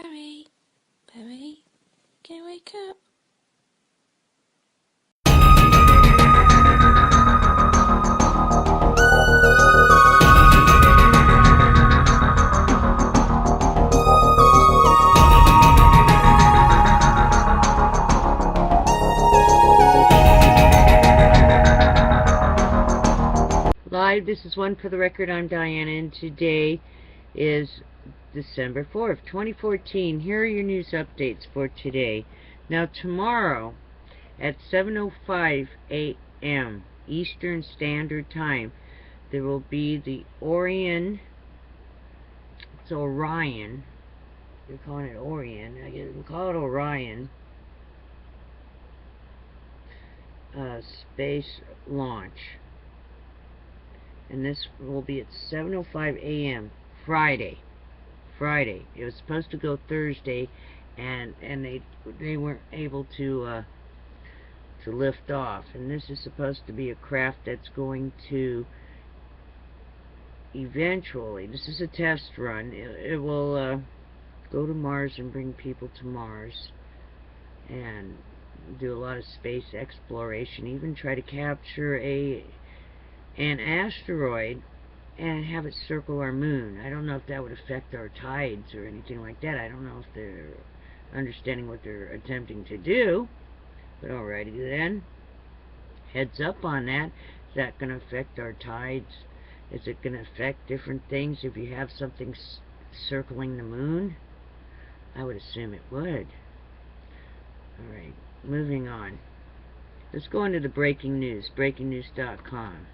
Barry, Barry, can you wake up? Live, this is One for the Record. I'm Diana, and today is December 4th, 2014. Here are your news updates for today. Now, tomorrow at 7:05 a.m. Eastern Standard Time, there will be the Orion. It's Orion. You're calling it Orion. I guess we'll call it Orion. Space launch. And this will be at 7:05 a.m. Friday. It was supposed to go Thursday, and they weren't able to lift off. And this is supposed to be a craft that's going to eventually, this is a test run, it will go to Mars and bring people to Mars and do a lot of space exploration, even try to capture an asteroid and have it circle our moon. I don't know if that would affect our tides or anything like that. I don't know if they're understanding what they're attempting to do. But alrighty then. Heads up on that. Is that going to affect our tides? Is it going to affect different things if you have something circling the moon? I would assume it would. Alright, moving on. Let's go into the breaking news. BreakingNews.com.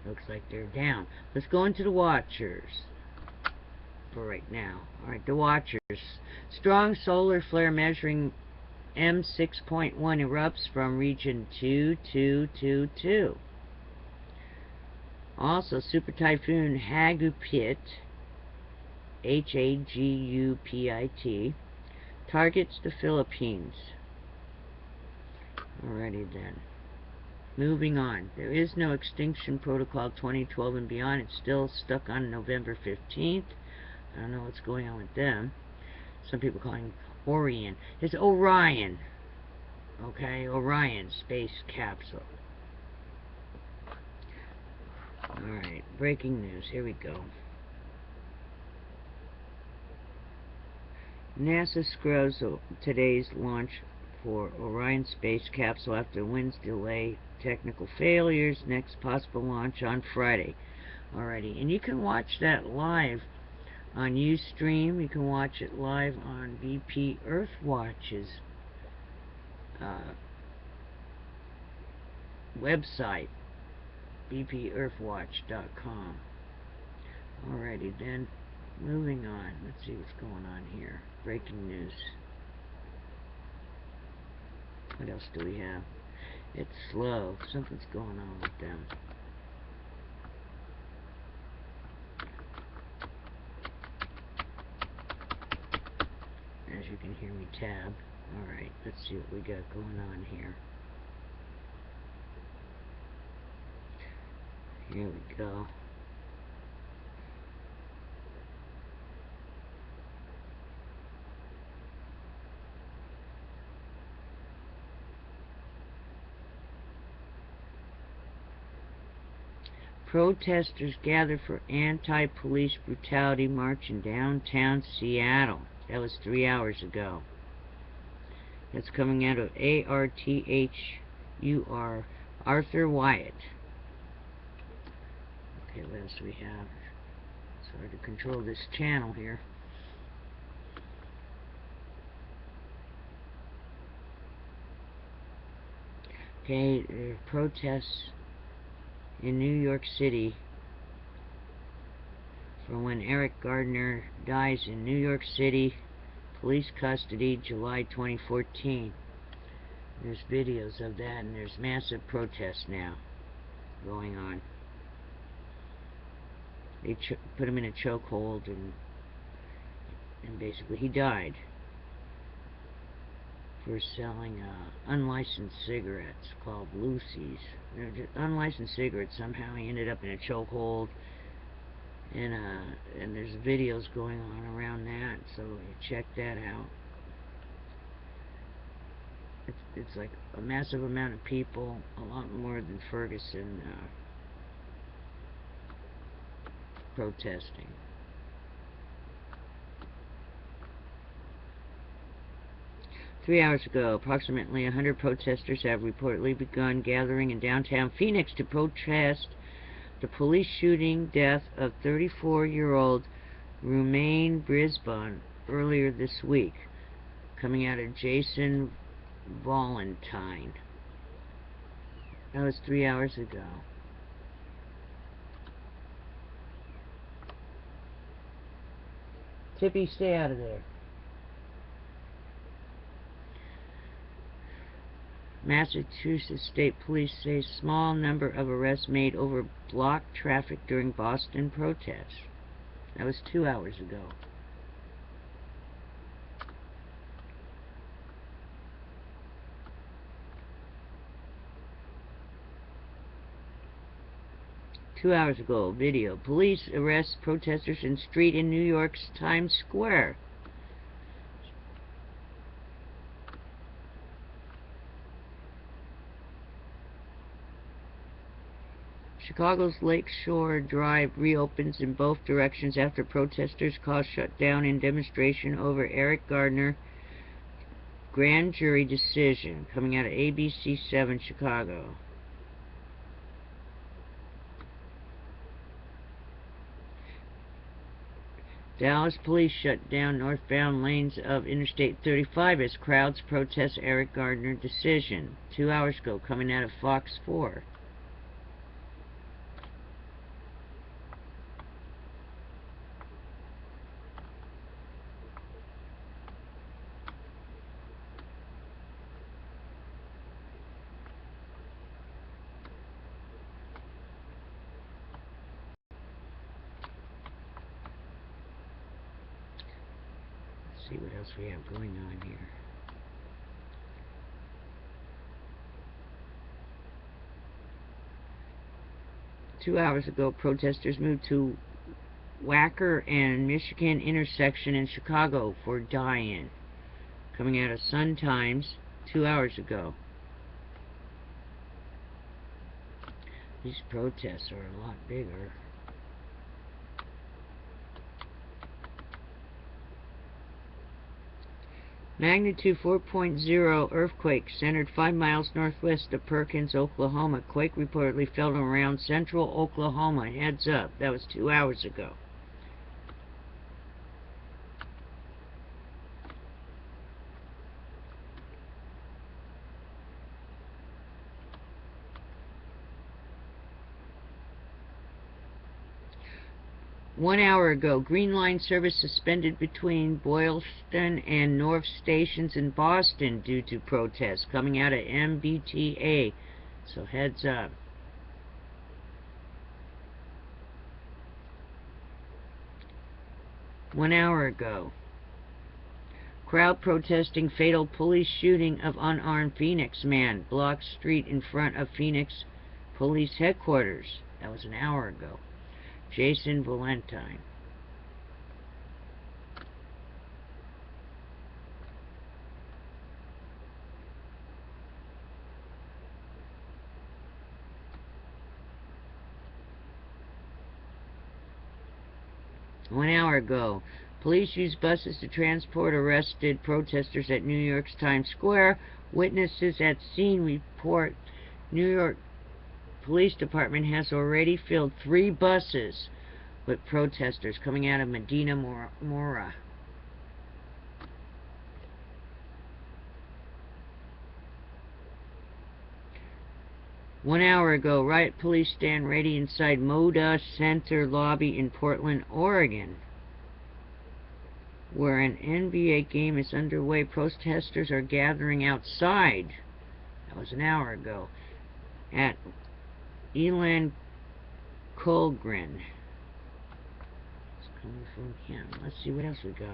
Looks like they're down. Let's go into the Watchers for right now. Alright, the Watchers. Strong solar flare measuring M6.1 erupts from region 2222. Also, Super Typhoon Hagupit, Hagupit, targets the Philippines. Alrighty then. Moving on. There is no Extinction Protocol 2012 and beyond. It's still stuck on November 15th. I don't know what's going on with them. Some people calling Orion. It's Orion. Okay, Orion space capsule. Alright, breaking news. Here we go. NASA scrubs today's launch for Orion space capsule after winds delay technical failures. Next possible launch on Friday. Alrighty, and you can watch that live on Ustream. You can watch it live on BP Earthwatch's website, bpearthwatch.com. Alrighty then, moving on. Let's see what's going on here. Breaking news. What else do we have? It's slow. Something's going on with them. As you can hear me tab. Alright, let's see what we got going on here. Here we go. Protesters gather for anti-police brutality march in downtown Seattle. That was 3 hours ago. That's coming out of ARTHUR, Arthur Wyatt. Okay, what else do we have? It's hard to control this channel here. Okay, there are protests in New York City for when Eric Gardner dies in New York City, police custody, July 2014. There's videos of that, and there's massive protests now going on. They put him in a chokehold, and basically he died for selling unlicensed cigarettes called Lucy's. They're just unlicensed cigarettes. Somehow he ended up in a chokehold, And there's videos going on around that, so you check that out. It's like a massive amount of people, a lot more than Ferguson, protesting. Three hours ago, approximately 100 protesters have reportedly begun gathering in downtown Phoenix to protest the police shooting death of 34-year-old Romaine Brisbane earlier this week, coming out of Jason Valentine. That was 3 hours ago. Tippy, stay out of there. Massachusetts State Police say small number of arrests made over blocked traffic during Boston protests. That was 2 hours ago. Two hours ago, video. Police arrest protesters in street in New York's Times Square. Chicago's Lakeshore Drive reopens in both directions after protesters caused shutdown in demonstration over Eric Gardner grand jury decision, coming out of ABC 7 Chicago. Dallas police shut down northbound lanes of Interstate 35 as crowds protest Eric Gardner decision. 2 hours ago, coming out of Fox 4. Let's see what else we have going on here. Two hours ago, protesters moved to Wacker and Michigan intersection in Chicago for die-in. Coming out of Sun Times 2 hours ago. These protests are a lot bigger. Magnitude 4.0 earthquake centered 5 miles northwest of Perkins, Oklahoma. Quake reportedly felt around central Oklahoma. Heads up. That was 2 hours ago. One hour ago, Green Line service suspended between Boylston and North stations in Boston due to protests coming out of MBTA. So heads up. One hour ago, crowd protesting fatal police shooting of unarmed Phoenix man. Blocked street in front of Phoenix police headquarters. That was an hour ago. Jason Valentine. One hour ago, police used buses to transport arrested protesters at New York's Times Square. Witnesses at scene report New York Police Department has already filled 3 buses with protesters coming out of Medina Mora. One hour ago, riot police stand ready inside Moda Center lobby in Portland, Oregon, where an NBA game is underway. Protesters are gathering outside. That was an hour ago. At Elan Colgren. It's coming from him. Let's see what else we got.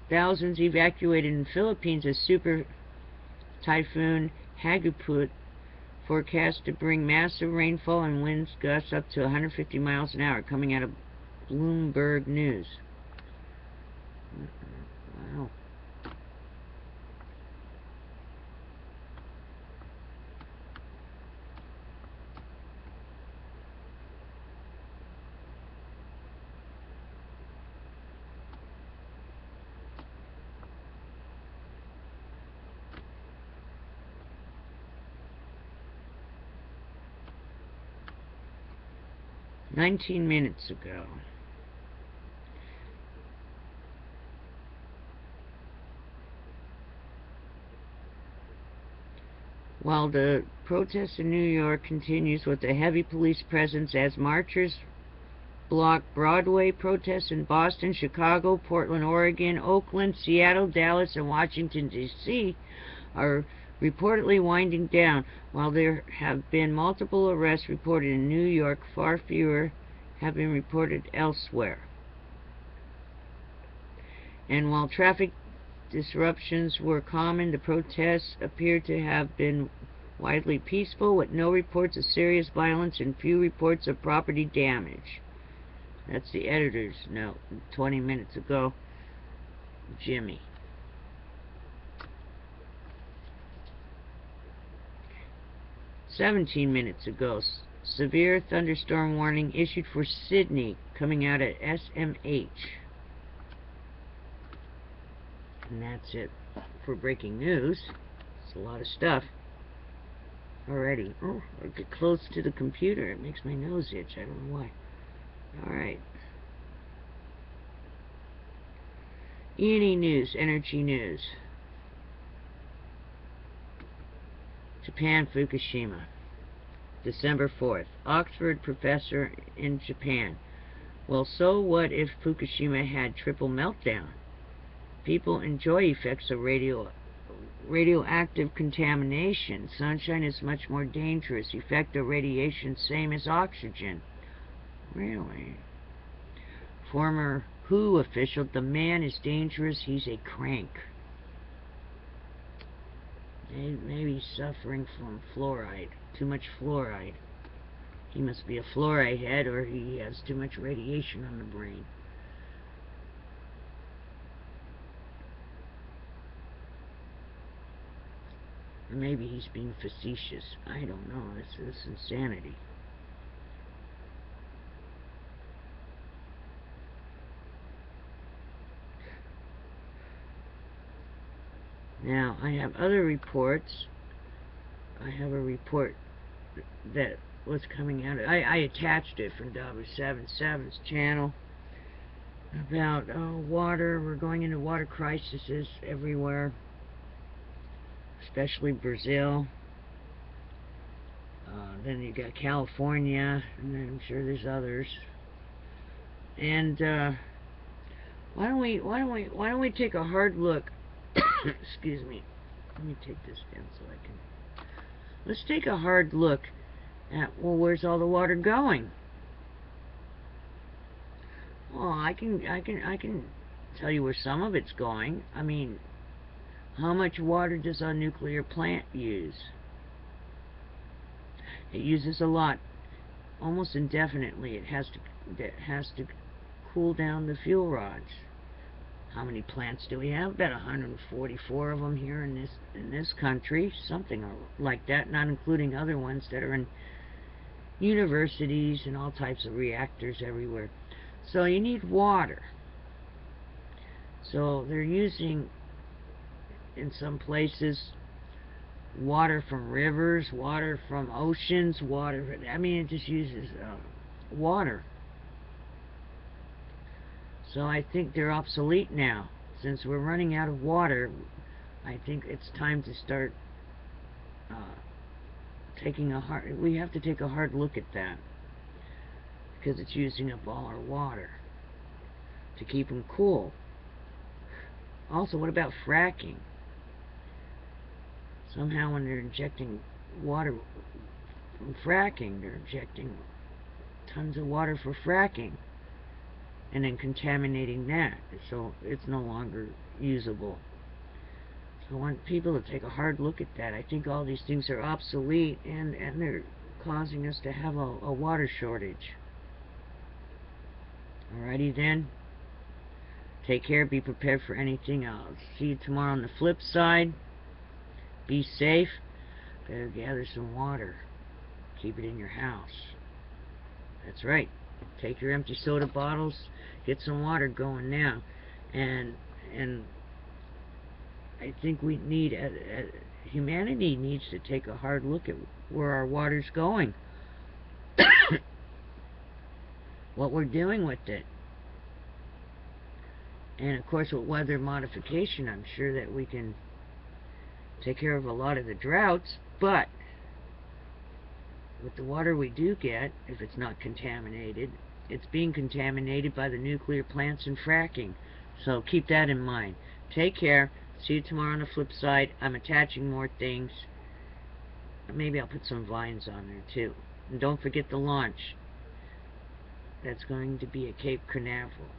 Thousands evacuated in Philippines as super typhoon Haguput forecast to bring massive rainfall and winds gusts up to 150 miles an hour, coming out of Bloomberg News. Wow. "19 minutes ago. While the protest in New York continues with a heavy police presence as marchers block Broadway, protests in Boston, Chicago, Portland, Oregon, Oakland, Seattle, Dallas, and Washington, D.C. are reportedly winding down. While there have been multiple arrests reported in New York, far fewer have been reported elsewhere. And while traffic disruptions were common, the protests appear to have been widely peaceful, with no reports of serious violence and few reports of property damage." That's the editor's note 20 minutes ago. Jimmy. "17 minutes ago. Severe thunderstorm warning issued for Sydney, coming out at SMH." And that's it for breaking news. It's a lot of stuff already. Oh, I get close to the computer. It makes my nose itch. I don't know why. Alright. E&E News, Energy News. Japan, Fukushima. December 4th. Oxford professor in Japan. "Well, so what if Fukushima had triple meltdown? People enjoy effects of radioactive contamination. Sunshine is much more dangerous. Effect of radiation same as oxygen." Really? Former WHO official, "The man is dangerous. He's a crank." Maybe he's suffering from fluoride. Too much fluoride. He must be a fluoride head, or he has too much radiation on the brain. Or maybe he's being facetious. I don't know. It's insanity. Now, I have other reports. I have a report that was coming out. I attached it from W77's channel about water. We're going into water crises everywhere, especially Brazil. Then you got California, and I'm sure there's others. And why don't we take a hard look? Excuse me. Let me take this down so I can. Let's take a hard look at, well, where's all the water going? Well, I can tell you where some of it's going. I mean, how much water does a nuclear plant use? It uses a lot, almost indefinitely. It has to cool down the fuel rods. How many plants do we have? About 144 of them here in this country, something like that, not including other ones that are in universities and all types of reactors everywhere. So you need water. So they're using, in some places, water from rivers, water from oceans, water. I mean, it just uses water. So I think they're obsolete now. Since we're running out of water, I think it's time to start we have to take a hard look at that, because it's using up all our water to keep them cool. Also, what about fracking? Somehow when they're injecting water from fracking, they're injecting tons of water for fracking and then contaminating that, so it's no longer usable. I want people to take a hard look at that. I think all these things are obsolete, and they're causing us to have a water shortage. Alrighty then. Take care. Be prepared for anything. I'll see you tomorrow on the flip side. Be safe. Better gather some water. Keep it in your house. That's right. Take your empty soda bottles. Get some water going now. And I think we need, humanity needs to take a hard look at where our water's going. What we're doing with it. And of course with weather modification, I'm sure that we can take care of a lot of the droughts, but with the water we do get, if it's not contaminated, it's being contaminated by the nuclear plants and fracking. So keep that in mind. Take care. See you tomorrow on the flip side. I'm attaching more things. Maybe I'll put some vines on there too. And don't forget the launch. That's going to be at Cape Canaveral,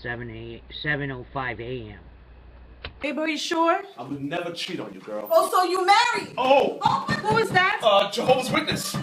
7:05 a.m. Hey, boy, you sure? I would never cheat on you, girl. Oh, so you married? Oh! Who is that? Jehovah's Witness.